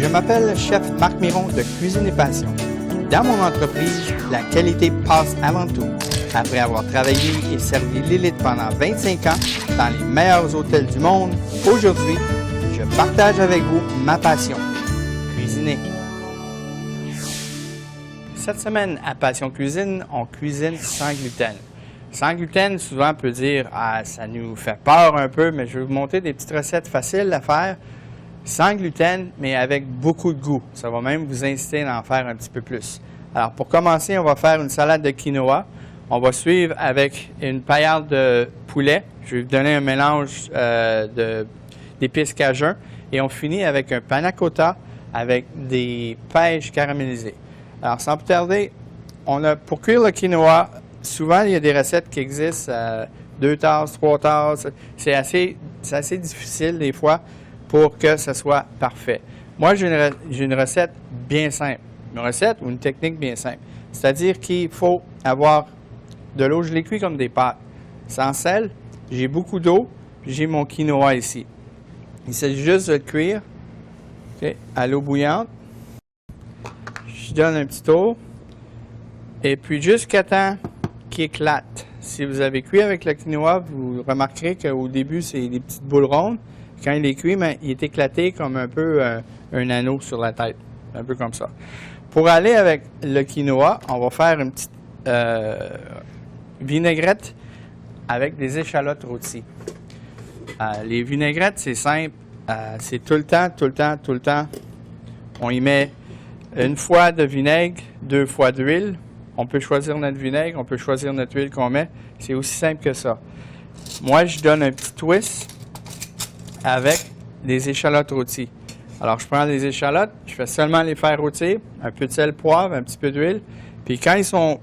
Je m'appelle Chef Marc Miron de Cuisine et Passion. Dans mon entreprise, la qualité passe avant tout. Après avoir travaillé et servi l'élite pendant 25 ans dans les meilleurs hôtels du monde, aujourd'hui, je partage avec vous ma passion, cuisiner. Cette semaine à Passion Cuisine, on cuisine sans gluten. Sans gluten, souvent on peut dire « Ah, ça nous fait peur un peu », mais je vais vous montrer des petites recettes faciles à faire, sans gluten, mais avec beaucoup de goût. Ça va même vous inciter à en faire un petit peu plus. Alors, pour commencer, on va faire une salade de quinoa. On va suivre avec une paillarde de poulet. Je vais vous donner un mélange d'épices cajun. Et on finit avec un panna cotta avec des pêches caramélisées. Alors, sans plus tarder, pour cuire le quinoa, souvent, il y a des recettes qui existent, 2 tasses, 3 tasses. C'est assez difficile des fois pour que ce soit parfait. Moi, j'ai une recette bien simple. Une recette ou une technique bien simple. C'est-à-dire qu'il faut avoir de l'eau, je l'ai cuit comme des pâtes. Sans sel, j'ai beaucoup d'eau, j'ai mon quinoa ici. Il s'agit juste de le cuire à l'eau bouillante. Je donne un petit tour. Et puis jusqu'à temps qu'il éclate. Si vous avez cuit avec le quinoa, vous remarquerez qu'au début, c'est des petites boules rondes. Quand il est cuit, il est éclaté comme un peu un anneau sur la tête. Un peu comme ça. Pour aller avec le quinoa, on va faire une petite vinaigrette avec des échalotes rôties. Les vinaigrettes, c'est simple. C'est tout le temps. On y met une fois de vinaigre, 2 fois d'huile. On peut choisir notre vinaigre, on peut choisir notre huile qu'on met. C'est aussi simple que ça. Moi, je donne un petit twist avec des échalotes rôties. Alors, je prends les échalotes, je fais seulement les faire rôtir, un peu de sel, poivre, un petit peu d'huile. Puis quand ils sont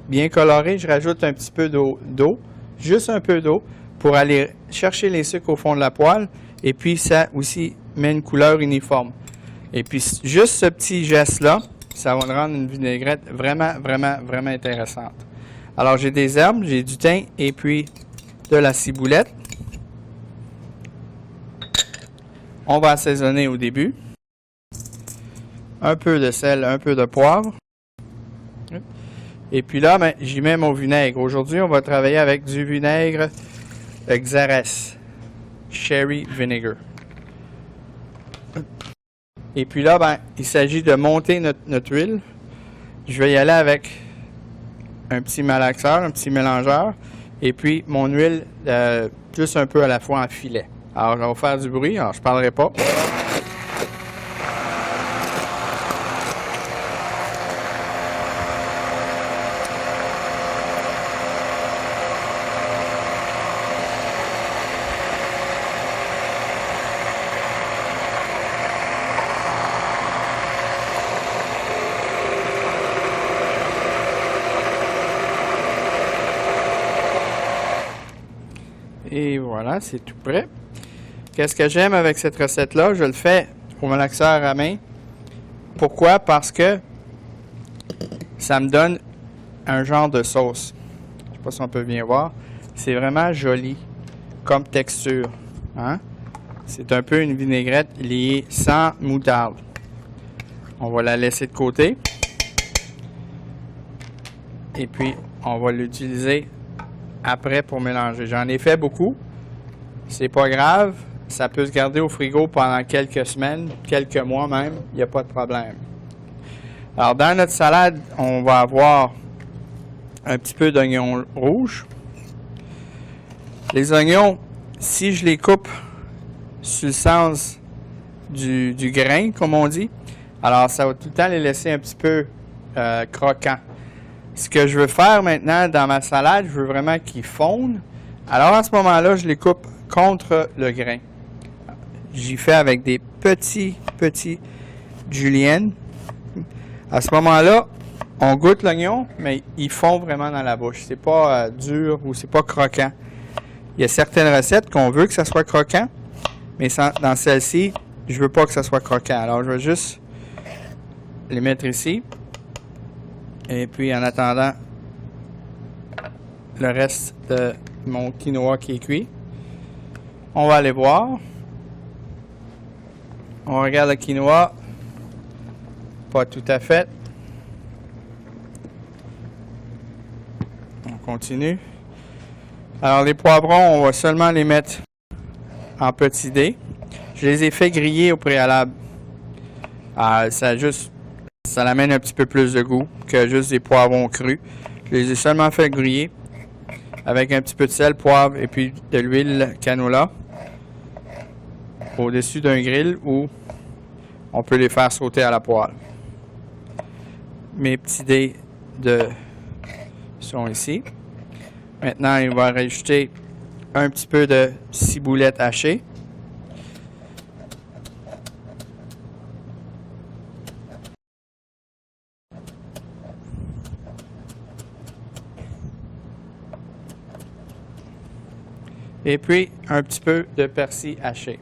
bien colorés, je rajoute un petit peu d'eau, juste un peu d'eau, pour aller chercher les sucres au fond de la poêle. Et puis, ça aussi met une couleur uniforme. Et puis, juste ce petit geste-là, ça va rendre une vinaigrette vraiment intéressante. Alors, j'ai des herbes, j'ai du thym et puis de la ciboulette. On va assaisonner au début. Un peu de sel, un peu de poivre. Et puis là, j'y mets mon vinaigre. Aujourd'hui, on va travailler avec du vinaigre Xérès, Sherry Vinegar. Et puis là, il s'agit de monter notre huile. Je vais y aller avec un petit malaxeur, un petit mélangeur. Et puis, mon huile, juste un peu à la fois en filet. Alors, je vais faire du bruit. Alors, je ne parlerai pas. Et voilà, c'est tout prêt. Qu'est-ce que j'aime avec cette recette-là? Je le fais au malaxeur à main. Pourquoi? Parce que ça me donne un genre de sauce. Je ne sais pas si on peut bien voir. C'est vraiment joli comme texture. Hein? C'est un peu une vinaigrette liée sans moutarde. On va la laisser de côté. Et puis, on va l'utiliser après pour mélanger. J'en ai fait beaucoup. C'est pas grave. Ça peut se garder au frigo pendant quelques semaines, quelques mois même. Il n'y a pas de problème. Alors, dans notre salade, on va avoir un petit peu d'oignon rouge. Les oignons, si je les coupe sur le sens du grain, comme on dit, alors ça va tout le temps les laisser un petit peu croquants. Ce que je veux faire maintenant dans ma salade, je veux vraiment qu'ils fondent. Alors, à ce moment-là, je les coupe contre le grain. J'y fais avec des petits juliennes. À ce moment-là, on goûte l'oignon, mais il fond vraiment dans la bouche. C'est pas dur ou c'est pas croquant. Il y a certaines recettes qu'on veut que ça soit croquant, mais dans celle-ci, je veux pas que ça soit croquant. Alors, je vais juste les mettre ici. Et puis, en attendant le reste de mon quinoa qui est cuit, on va aller voir. On regarde le quinoa. pas tout à fait. On continue. Alors, les poivrons, on va seulement les mettre en petits dés. Je les ai fait griller au préalable. Ça amène un petit peu plus de goût que juste des poivrons crus. Je les ai seulement fait griller avec un petit peu de sel, poivre et puis de l'huile canola au-dessus d'un grill ou on peut les faire sauter à la poêle. Mes petits dés sont ici. Maintenant, il va rajouter un petit peu de ciboulette hachée. Et puis, un petit peu de persil haché.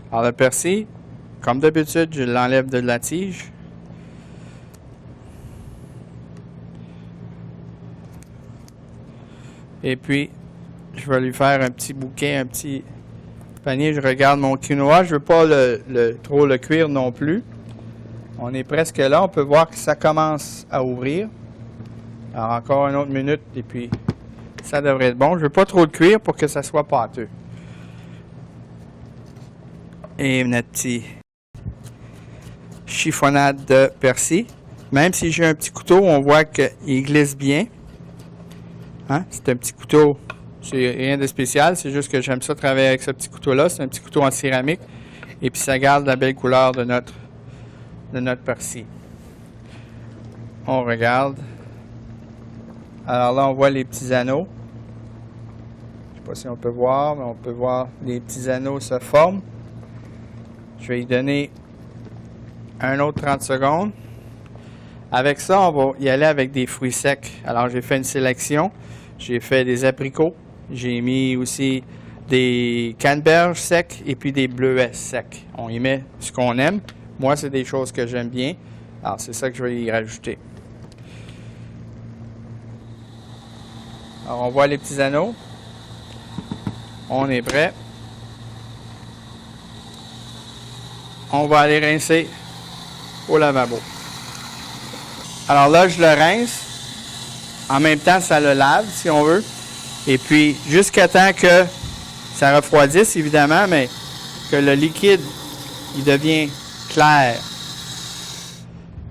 Alors, le persil, comme d'habitude, je l'enlève de la tige. Et puis, je vais lui faire un petit bouquet, un petit panier. Je regarde mon quinoa. Je ne veux pas trop le cuire non plus. On est presque là. On peut voir que ça commence à ouvrir. Alors, encore une autre minute et puis ça devrait être bon. Je ne veux pas trop le cuire pour que ça soit pâteux. Et notre petit chiffonnade de persil. Même si j'ai un petit couteau, on voit qu'il glisse bien. Hein? C'est un petit couteau, c'est rien de spécial, c'est juste que j'aime ça travailler avec ce petit couteau-là. C'est un petit couteau en céramique. Et puis ça garde la belle couleur de notre persil. On regarde. Alors là, on voit les petits anneaux. Je ne sais pas si on peut voir, mais on peut voir les petits anneaux se forment. Je vais y donner un autre 30 secondes. Avec ça, on va y aller avec des fruits secs. Alors, j'ai fait une sélection. J'ai fait des abricots. J'ai mis aussi des canneberges secs et puis des bleuets secs. On y met ce qu'on aime. Moi, c'est des choses que j'aime bien. Alors, c'est ça que je vais y rajouter. Alors, on voit les petits anneaux. On est prêt. On va aller rincer au lavabo. Alors là, je le rince. En même temps, ça le lave, si on veut. Et puis, jusqu'à temps que ça refroidisse, évidemment, mais que le liquide, il devient clair.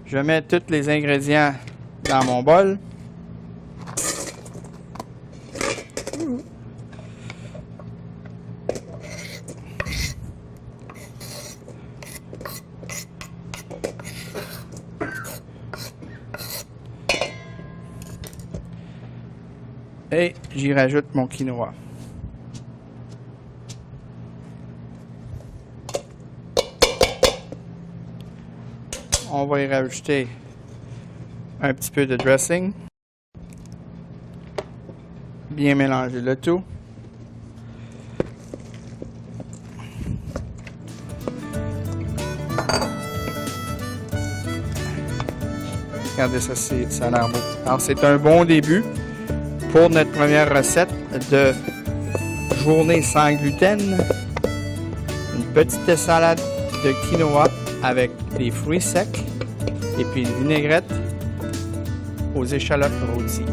Je mets tous les ingrédients dans mon bol. Et j'y rajoute mon quinoa. On va y rajouter un petit peu de dressing. Bien mélanger le tout. Regardez ça, ça a l'air beau. Alors c'est un bon début pour notre première recette de journée sans gluten. Une petite salade de quinoa avec des fruits secs et puis une vinaigrette aux échalotes rôties.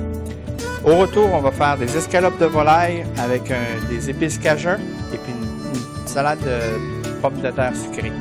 Au retour, on va faire des escalopes de volaille avec des épices cajun et puis une salade de pommes de terre sucrées.